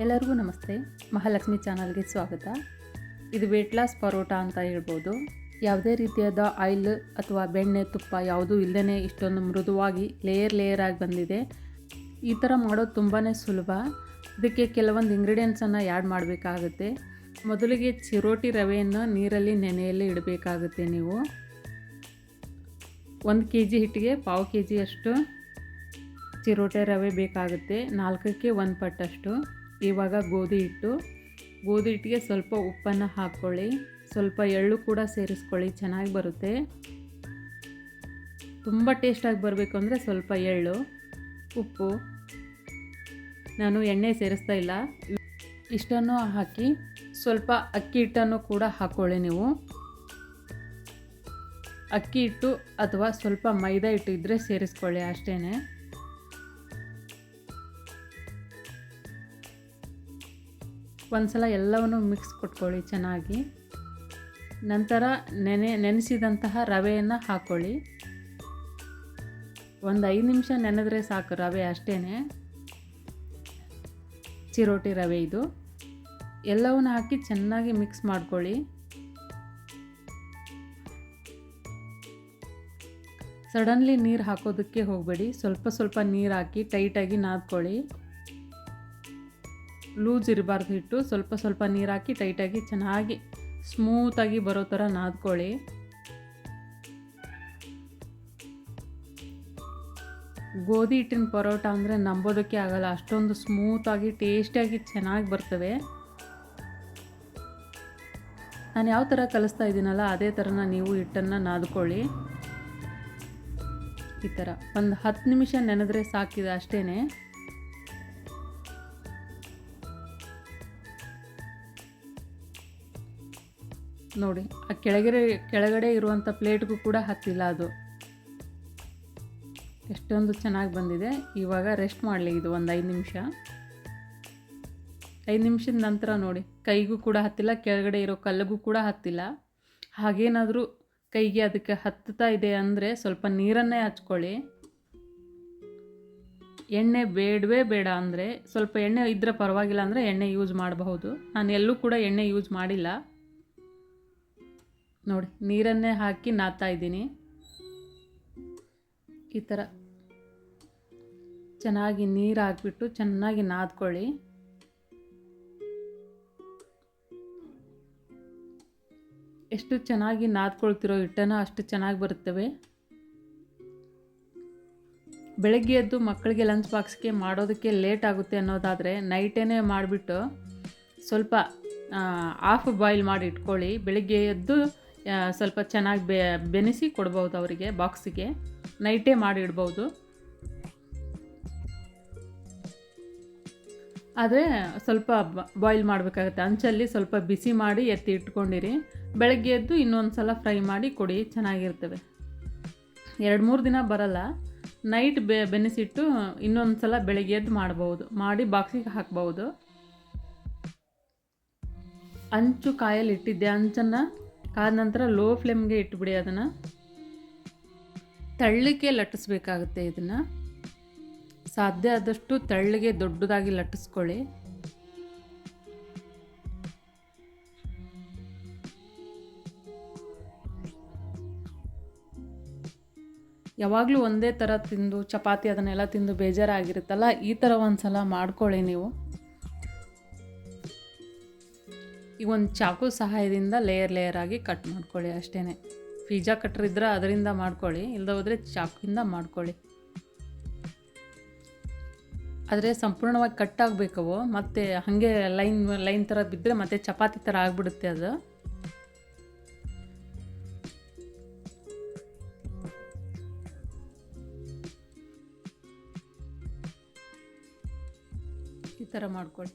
ಎಲ್ಲರಿಗೂ ನಮಸ್ತೆ. ಮಹಾಲಕ್ಷ್ಮಿ ಚಾನಲ್ಗೆ ಸ್ವಾಗತ. ಇದು ವೇಟ್ ಲಾಸ್ ಪರೋಟ ಅಂತ ಹೇಳ್ಬೋದು. ಯಾವುದೇ ರೀತಿಯಾದ ಆಯಿಲ್ ಅಥವಾ ಬೆಣ್ಣೆ ತುಪ್ಪ ಯಾವುದೂ ಇಲ್ಲದೇ ಇಷ್ಟೊಂದು ಮೃದುವಾಗಿ ಲೇಯರ್ ಆಗಿ ಬಂದಿದೆ. ಈ ಥರ ಮಾಡೋದು ತುಂಬಾ ಸುಲಭ. ಇದಕ್ಕೆ ಕೆಲವೊಂದು ಇಂಗ್ರೀಡಿಯೆಂಟ್ಸನ್ನು ಆ್ಯಡ್ ಮಾಡಬೇಕಾಗುತ್ತೆ. ಮೊದಲಿಗೆ ಚಿರೋಟಿ ರವೆಯನ್ನು ನೀರಲ್ಲಿ ನೆನೆಯಲ್ಲಿ ಇಡಬೇಕಾಗುತ್ತೆ. ನೀವು 1 kg ಹಿಟ್ಟಿಗೆ 1/4 kg ಅಷ್ಟು ಚಿರೋಟೆ ರವೆ ಬೇಕಾಗುತ್ತೆ. 4ಕ್ಕೆ 1 ಪಟ್ಟಷ್ಟು. ಇವಾಗ ಗೋಧಿ ಹಿಟ್ಟಿಗೆ ಸ್ವಲ್ಪ ಉಪ್ಪನ್ನು ಹಾಕ್ಕೊಳ್ಳಿ. ಸ್ವಲ್ಪ ಎಳ್ಳು ಕೂಡ ಸೇರಿಸ್ಕೊಳ್ಳಿ, ಚೆನ್ನಾಗಿ ಬರುತ್ತೆ. ತುಂಬ ಟೇಸ್ಟಾಗಿ ಬರಬೇಕು ಅಂದರೆ ಸ್ವಲ್ಪ ಎಳ್ಳು, ಉಪ್ಪು. ನಾನು ಎಣ್ಣೆ ಸೇರಿಸ್ತಾ ಇಲ್ಲ. ಇಷ್ಟನ್ನು ಹಾಕಿ ಸ್ವಲ್ಪ ಅಕ್ಕಿ ಹಿಟ್ಟನ್ನು ಕೂಡ ಹಾಕ್ಕೊಳ್ಳಿ. ನೀವು ಅಕ್ಕಿ ಹಿಟ್ಟು ಅಥವಾ ಸ್ವಲ್ಪ ಮೈದಾ ಹಿಟ್ಟು ಇದ್ದರೆ ಸೇರಿಸ್ಕೊಳ್ಳಿ ಅಷ್ಟೇ. ಒಂದ್ಸಲ ಎಲ್ಲವನ್ನು ಮಿಕ್ಸ್ ಕೊಟ್ಕೊಳ್ಳಿ ಚೆನ್ನಾಗಿ. ನಂತರ ನೆನೆಸಿದಂತಹ ರವೆಯನ್ನು ಹಾಕ್ಕೊಳ್ಳಿ. ಒಂದು 5 ನಿಮಿಷ ನೆನೆದ್ರೆ ಸಾಕು ರವೆ ಅಷ್ಟೇ. ಚಿರೋಟಿ ರವೆ ಇದು. ಎಲ್ಲವನ್ನು ಹಾಕಿ ಚೆನ್ನಾಗಿ ಮಿಕ್ಸ್ ಮಾಡ್ಕೊಳ್ಳಿ. ಸಡನ್ಲಿ ನೀರು ಹಾಕೋದಕ್ಕೆ ಹೋಗಬೇಡಿ. ಸ್ವಲ್ಪ ನೀರು ಹಾಕಿ ಟೈಟಾಗಿ ನಾದ್ಕೊಳ್ಳಿ. ಲೂಸ್ ಇರಬಾರ್ದು ಹಿಟ್ಟು. ಸ್ವಲ್ಪ ನೀರು ಹಾಕಿ ಟೈಟಾಗಿ ಚೆನ್ನಾಗಿ ಸ್ಮೂತಾಗಿ ಬರೋ ಥರ ನಾದ್ಕೊಳ್ಳಿ. ಗೋಧಿ ಹಿಟ್ಟಿನ ಪರೋಟ ಅಂದರೆ ನಂಬೋದಕ್ಕೆ ಆಗಲ್ಲ, ಅಷ್ಟೊಂದು ಸ್ಮೂತಾಗಿ ಟೇಸ್ಟಿಯಾಗಿ ಚೆನ್ನಾಗಿ ಬರ್ತವೆ. ನಾನು ಯಾವ ಥರ ಕಲಿಸ್ತಾ ಇದ್ದೀನಲ್ಲ ಅದೇ ಥರನ ನೀವು ಹಿಟ್ಟನ್ನು ನಾದ್ಕೊಳ್ಳಿ. ಈ ಥರ ಒಂದು 10 ನಿಮಿಷ ನೆನೆದ್ರೆ ಸಾಕಿದೆ ಅಷ್ಟೇ. ನೋಡಿ, ಆ ಕೆಳಗಡೆ ಇರುವಂಥ ಪ್ಲೇಟ್ಗೂ ಕೂಡ ಹತ್ತಿಲ್ಲ ಅದು. ಎಷ್ಟೊಂದು ಚೆನ್ನಾಗಿ ಬಂದಿದೆ. ಇವಾಗ ರೆಸ್ಟ್ ಮಾಡಲಿ ಇದು ಒಂದು 5 ನಿಮಿಷ. 5 ನಿಮಿಷದ ನಂತರ ನೋಡಿ, ಕೈಗೂ ಕೂಡ ಹತ್ತಿಲ್ಲ, ಕೆಳಗಡೆ ಇರೋ ಕಲ್ಲಿಗೂ ಕೂಡ ಹತ್ತಿಲ್ಲ. ಹಾಗೇನಾದರೂ ಕೈಗೆ ಅದಕ್ಕೆ ಹತ್ತುತ್ತಾ ಇದೆ ಅಂದರೆ ಸ್ವಲ್ಪ ನೀರನ್ನೇ ಹಚ್ಕೊಳ್ಳಿ. ಎಣ್ಣೆ ಬೇಡ ಅಂದರೆ ಸ್ವಲ್ಪ ಎಣ್ಣೆ ಇದ್ದರೆ ಪರವಾಗಿಲ್ಲ ಅಂದರೆ ಎಣ್ಣೆ ಯೂಸ್ ಮಾಡಬಹುದು. ನಾನು ಎಲ್ಲೂ ಕೂಡ ಎಣ್ಣೆ ಯೂಸ್ ಮಾಡಿಲ್ಲ. ನೋಡಿ, ನೀರನ್ನೇ ಹಾಕಿ ನಾದ್ತಾ ಇದ್ದೀನಿ. ಈ ಥರ ಚೆನ್ನಾಗಿ ನೀರು ಹಾಕಿಬಿಟ್ಟು ಚೆನ್ನಾಗಿ ನಾದ್ಕೊಳ್ಳಿ. ಎಷ್ಟು ಚೆನ್ನಾಗಿ ನಾದ್ಕೊಳ್ತಿರೋ ಹಿಟ್ಟನ್ನು ಅಷ್ಟು ಚೆನ್ನಾಗಿ ಬರುತ್ತವೆ. ಬೆಳಗ್ಗೆ ಎದ್ದು ಮಕ್ಕಳಿಗೆ ಲಂಚ್ ಬಾಕ್ಸ್ಗೆ ಮಾಡೋದಕ್ಕೆ ಲೇಟ್ ಆಗುತ್ತೆ ಅನ್ನೋದಾದರೆ ನೈಟೇ ಮಾಡಿಬಿಟ್ಟು ಸ್ವಲ್ಪ ಹಾಫ್ ಬಾಯ್ಲ್ ಮಾಡಿ ಇಟ್ಕೊಳ್ಳಿ. ಬೆಳಗ್ಗೆ ಎದ್ದು ಸ್ವಲ್ಪ ಚೆನ್ನಾಗಿ ಬೆನೆಸಿ ಕೊಡ್ಬೋದು ಅವರಿಗೆ ಬಾಕ್ಸಿಗೆ. ನೈಟೇ ಮಾಡಿ ಇಡ್ಬೋದು. ಆದರೆ ಸ್ವಲ್ಪ ಬಾಯ್ಲ್ ಮಾಡಬೇಕಾಗುತ್ತೆ. ಅಂಚಲ್ಲಿ ಸ್ವಲ್ಪ ಬಿಸಿ ಮಾಡಿ ಎತ್ತಿ ಇಟ್ಕೊಂಡಿರಿ. ಬೆಳಗ್ಗೆ ಎದ್ದು ಇನ್ನೊಂದು ಸಲ ಫ್ರೈ ಮಾಡಿ ಕೊಡಿ, ಚೆನ್ನಾಗಿರ್ತವೆ. 2-3 ದಿನ ಬರಲ್ಲ. ನೈಟ್ ಬೆನೆಸಿಟ್ಟು ಇನ್ನೊಂದು ಸಲ ಬೆಳಗ್ಗೆ ಎದ್ದು ಮಾಡ್ಬೋದು, ಮಾಡಿ ಬಾಕ್ಸಿಗೆ ಹಾಕ್ಬೋದು. ಅಂಚು ಕಾಯಲ್ಲಿ ಇಟ್ಟಿದ್ದೆ. ಅಂಚನ್ನು ಕಾದ ನಂತರ ಲೋ ಫ್ಲೇಮ್ಗೆ ಇಟ್ಬಿಡಿ. ಅದನ್ನು ತೆಳ್ಳಗೆ ಲಟ್ಟಿಸ್ಬೇಕಾಗುತ್ತೆ. ಇದನ್ನು ಸಾಧ್ಯ ಆದಷ್ಟು ತೆಳ್ಳಗೆ ದೊಡ್ಡದಾಗಿ ಲಟ್ಟಿಸ್ಕೊಳ್ಳಿ. ಯಾವಾಗಲೂ ಒಂದೇ ಥರ ತಿಂದು ಚಪಾತಿ ಅದನ್ನೆಲ್ಲ ತಿಂದು ಬೇಜಾರಾಗಿರುತ್ತಲ್ಲ, ಈ ಥರ ಒಂದು ಸಲ ಮಾಡ್ಕೊಳ್ಳಿ ನೀವು. ಈಗ ಒಂದು ಚಾಕು ಸಹಾಯದಿಂದ ಲೇಯರ್ ಆಗಿ ಕಟ್ ಮಾಡ್ಕೊಳ್ಳಿ ಅಷ್ಟೇ. ಪಿಜ್ಜಾ ಕಟ್ರ್ ಇದ್ದರೆ ಅದರಿಂದ ಮಾಡ್ಕೊಳ್ಳಿ, ಇಲ್ಲದ ಹೋದರೆ ಚಾಕುವಿಂದ ಮಾಡ್ಕೊಳ್ಳಿ. ಆದರೆ ಸಂಪೂರ್ಣವಾಗಿ ಕಟ್ ಆಗಬೇಕವು. ಮತ್ತು ಹಾಗೆ ಲೈನ್ ಥರ ಬಿದ್ದರೆ ಮತ್ತೆ ಚಪಾತಿ ಥರ ಆಗಿಬಿಡುತ್ತೆ ಅದು. ಈ ಥರ ಮಾಡ್ಕೊಳ್ಳಿ.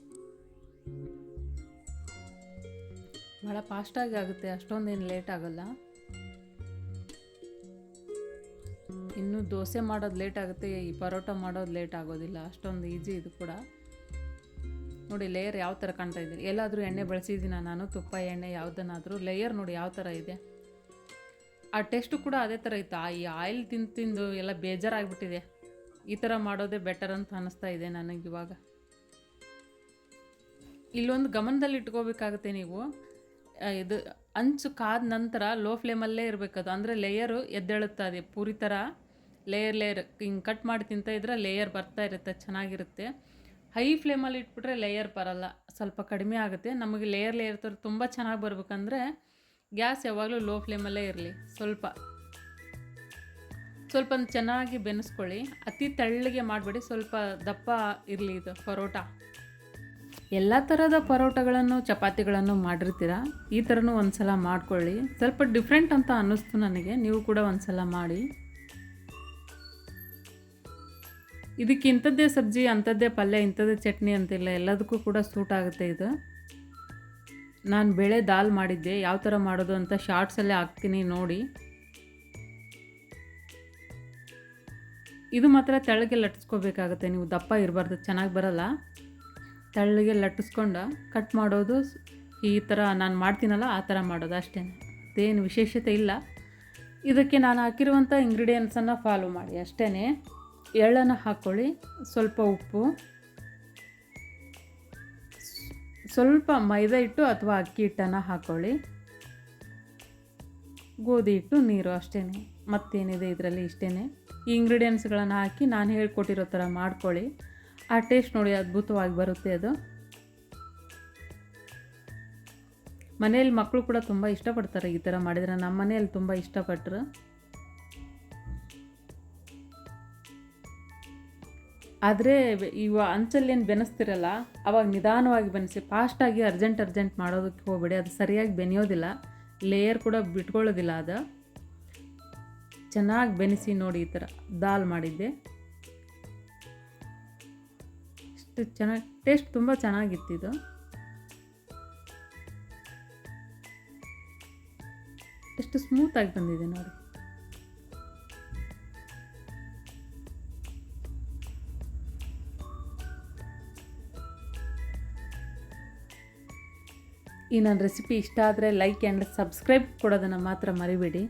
ಭಾಳ ಫಾಸ್ಟಾಗಿ ಆಗುತ್ತೆ, ಅಷ್ಟೊಂದೇನು ಲೇಟ್ ಆಗೋಲ್ಲ. ಇನ್ನು ದೋಸೆ ಮಾಡೋದು ಲೇಟ್ ಆಗುತ್ತೆ, ಈ ಪರೋಟ ಮಾಡೋದು ಲೇಟ್ ಆಗೋದಿಲ್ಲ. ಅಷ್ಟೊಂದು ಈಸಿ ಇದು ಕೂಡ. ನೋಡಿ ಲೇಯರ್ ಯಾವ ಥರ ಕಾಣ್ತಾ ಇದ್ದೀನಿ. ಎಲ್ಲಾದರೂ ಎಣ್ಣೆ ಬಳಸಿದ್ದೀನ ನಾನು, ತುಪ್ಪ ಎಣ್ಣೆ ಯಾವುದನ್ನಾದರೂ. ಲೇಯರ್ ನೋಡಿ ಯಾವ ಥರ ಇದೆ. ಆ ಟೇಸ್ಟು ಕೂಡ ಅದೇ ಥರ ಇತ್ತು. ಈ ಆಯಿಲ್ ತಿಂದು ಎಲ್ಲ ಬೇಜಾರಾಗಿಬಿಟ್ಟಿದೆ. ಈ ಥರ ಮಾಡೋದೇ ಬೆಟರ್ ಅಂತ ಅನ್ನಿಸ್ತಾ ಇದೆ ನನಗಿವಾಗ. ಇಲ್ಲೊಂದು ಗಮನದಲ್ಲಿ ಇಟ್ಕೋಬೇಕಾಗುತ್ತೆ ನೀವು, ಇದು ಅಂಚು ಕಾದ ನಂತರ ಲೋ ಫ್ಲೇಮಲ್ಲೇ ಇರಬೇಕದು. ಅಂದರೆ ಲೇಯರು ಎದ್ದೇಳುತ್ತದೆ ಪೂರಿ ಥರ ಲೇಯರ್ ಹಿಂಗೆ ಕಟ್ ಮಾಡಿ ತಿಂತ ಇದ್ರೆ ಲೇಯರ್ ಬರ್ತಾ ಇರುತ್ತೆ, ಚೆನ್ನಾಗಿರುತ್ತೆ. ಹೈ ಫ್ಲೇಮಲ್ಲಿ ಇಟ್ಬಿಟ್ರೆ ಲೇಯರ್ ಬರಲ್ಲ, ಸ್ವಲ್ಪ ಕಡಿಮೆ ಆಗುತ್ತೆ. ನಮಗೆ ಲೇಯರ್ ಥರ ತುಂಬ ಚೆನ್ನಾಗಿ ಬರ್ಬೇಕಂದ್ರೆ ಗ್ಯಾಸ್ ಯಾವಾಗಲೂ ಲೋ ಫ್ಲೇಮಲ್ಲೇ ಇರಲಿ. ಸ್ವಲ್ಪ ಚೆನ್ನಾಗಿ ಬೆನೆಸ್ಕೊಳ್ಳಿ. ಅತಿ ತೆಳ್ಳಗೆ ಮಾಡಬೇಡಿ, ಸ್ವಲ್ಪ ದಪ್ಪ ಇರಲಿ ಇದು ಪರೋಟ. ಎಲ್ಲ ಥರದ ಪರೋಟಗಳನ್ನು ಚಪಾತಿಗಳನ್ನು ಮಾಡಿರ್ತೀರ, ಈ ಥರನೂ ಒಂದು ಸಲ ಮಾಡ್ಕೊಳ್ಳಿ. ಸ್ವಲ್ಪ ಡಿಫ್ರೆಂಟ್ ಅಂತ ಅನ್ನಿಸ್ತು ನನಗೆ, ನೀವು ಕೂಡ ಒಂದು ಸಲ ಮಾಡಿ. ಇದಕ್ಕೆ ಇಂಥದ್ದೇ ಸಬ್ಜಿ, ಅಂಥದ್ದೇ ಪಲ್ಯ, ಇಂಥದ್ದೇ ಚಟ್ನಿ ಅಂತಿಲ್ಲ, ಎಲ್ಲದಕ್ಕೂ ಕೂಡ ಸೂಟ್ ಆಗುತ್ತೆ ಇದು. ನಾನು ಬೇಳೆ ದಾಲ್ ಮಾಡಿದ್ದೆ, ಯಾವ ಥರ ಮಾಡೋದು ಅಂತ ಶಾರ್ಟ್ಸಲ್ಲೇ ಹಾಕ್ತೀನಿ ನೋಡಿ. ಇದು ಮಾತ್ರ ತೆಳ್ಳಗೆ ಲಟ್ಟಿಸ್ಕೋಬೇಕಾಗುತ್ತೆ, ನೀವು ದಪ್ಪ ಇರಬಾರ್ದು, ಚೆನ್ನಾಗಿ ಬರಲ್ಲ. ತೆಳ್ಳಗೆ ಲಟ್ಟಿಸ್ಕೊಂಡು ಕಟ್ ಮಾಡೋದು ಈ ಥರ ನಾನು ಮಾಡ್ತೀನಲ್ಲ ಆ ಥರ ಮಾಡೋದು ಅಷ್ಟೇ, ಅದೇನು ವಿಶೇಷತೆ ಇಲ್ಲ. ಇದಕ್ಕೆ ನಾನು ಹಾಕಿರುವಂಥ ಇಂಗ್ರೀಡಿಯೆಂಟ್ಸನ್ನು ಫಾಲೋ ಮಾಡಿ ಅಷ್ಟೇ. ಎಳ್ಳನ್ನು ಹಾಕ್ಕೊಳ್ಳಿ, ಸ್ವಲ್ಪ ಉಪ್ಪು, ಸ್ವಲ್ಪ ಮೈದಾ ಹಿಟ್ಟು ಅಥವಾ ಅಕ್ಕಿ ಹಿಟ್ಟನ್ನು ಹಾಕ್ಕೊಳ್ಳಿ, ಗೋಧಿ ಹಿಟ್ಟು, ನೀರು ಅಷ್ಟೇ. ಮತ್ತೇನಿದೆ ಇದರಲ್ಲಿ, ಇಷ್ಟೇ. ಈ ಇಂಗ್ರೀಡಿಯೆಂಟ್ಸ್ಗಳನ್ನು ಹಾಕಿ ನಾನು ಹೇಳ್ಕೊಟ್ಟಿರೋ ಥರ ಮಾಡ್ಕೊಳ್ಳಿ. ಆ ಟೇಸ್ಟ್ ನೋಡಿ ಅದ್ಭುತವಾಗಿ ಬರುತ್ತೆ ಅದು. ಮನೆಯಲ್ಲಿ ಮಕ್ಕಳು ಕೂಡ ತುಂಬ ಇಷ್ಟಪಡ್ತಾರೆ ಈ ಥರ ಮಾಡಿದರೆ, ನಮ್ಮ ಮನೆಯಲ್ಲಿ ತುಂಬ ಇಷ್ಟಪಟ್ಟರು. ಆದರೆ ಇವ ಅಂಚಲ್ಲೇನು ಬೆನೆಸ್ತಿರಲ್ಲ ಅವಾಗ ನಿಧಾನವಾಗಿ ಬೆನೆಸಿ, ಫಾಸ್ಟಾಗಿ ಅರ್ಜೆಂಟ್ ಮಾಡೋದಕ್ಕೆ ಹೋಗಬೇಡಿ, ಅದು ಸರಿಯಾಗಿ ಬೆನೆಯೋದಿಲ್ಲ, ಲೇಯರ್ ಕೂಡ ಬಿಟ್ಕೊಳ್ಳೋದಿಲ್ಲ. ಅದು ಚೆನ್ನಾಗಿ ಬೆನೆಸಿ ನೋಡಿ. ಈ ಥರ ದಾಲ್ ಮಾಡಿದ್ದೆ, ಇಷ್ಟು ಚೆನ್ನಾಗಿ ಟೇಸ್ಟ್ ತುಂಬ ಚೆನ್ನಾಗಿತ್ತಿದು. ಎಷ್ಟು ಸ್ಮೂತಾಗಿ ಬಂದಿದೆ ನೋಡಿ. ಈ ನನ್ನ ರೆಸಿಪಿ ಇಷ್ಟ ಆದರೆ ಲೈಕ್ ಆ್ಯಂಡ್ ಸಬ್ಸ್ಕ್ರೈಬ್ ಕೊಡೋದನ್ನು ಮಾತ್ರ ಮರಿಬೇಡಿ.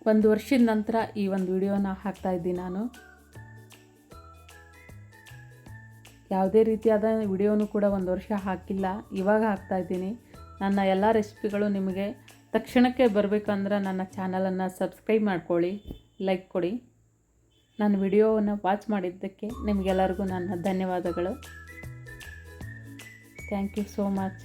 1 ವರ್ಷದ ನಂತರ ಈ ಒಂದು ವಿಡಿಯೋನ ಹಾಕ್ತಾಯಿದ್ದೀನಿ ನಾನು. ಯಾವುದೇ ರೀತಿಯಾದ ವಿಡಿಯೋನೂ ಕೂಡ 1 ವರ್ಷ ಹಾಕಿಲ್ಲ, ಇವಾಗ ಹಾಕ್ತಾಯಿದ್ದೀನಿ. ನನ್ನ ಎಲ್ಲ ರೆಸಿಪಿಗಳು ನಿಮಗೆ ತಕ್ಷಣಕ್ಕೆ ಬರಬೇಕಂದ್ರೆ ನನ್ನ ಚಾನಲನ್ನು ಸಬ್ಸ್ಕ್ರೈಬ್ ಮಾಡ್ಕೊಳ್ಳಿ, ಲೈಕ್ ಕೊಡಿ. ನನ್ನ ವಿಡಿಯೋವನ್ನು ವಾಚ್ ಮಾಡಿದ್ದಕ್ಕೆ ನಿಮಗೆಲ್ಲರಿಗೂ ನನ್ನ ಧನ್ಯವಾದಗಳು. Thank you so much.